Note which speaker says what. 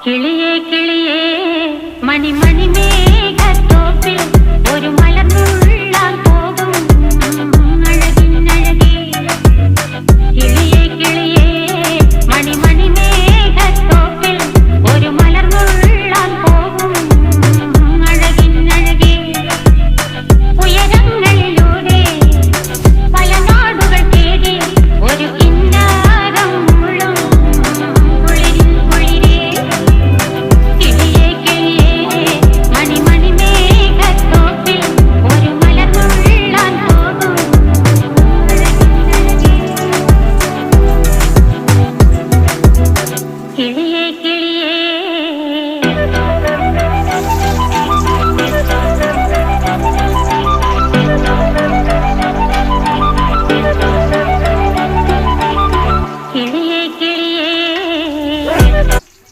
Speaker 1: കിളിയേ കിളിയേ മണിമണി മേഘത്തോപ്പിൽ ഒരു മലർന്നുള്ളാൻ പോകും അഴകിനഴകേ. കിളിയേ കിളിയേ മണിമണി മേഘത്തോപ്പിൽ ഒരു മലർന്നുള്ളാൻ പോകും അഴകിനഴകേ. ഉയരങ്ങളിലൂടെ പല നാടുകൾ തേടി ഒരു കിന്നാരം മുഴും കുളിരിൻ കുളിരേ. കിളിയേ കിളിയേ മണിമണി മേഘത്തോപ്പിൽ ഒരു മലർന്നുള്ളാൻ പോകും അഴകിനഴകേ. കിളിയേ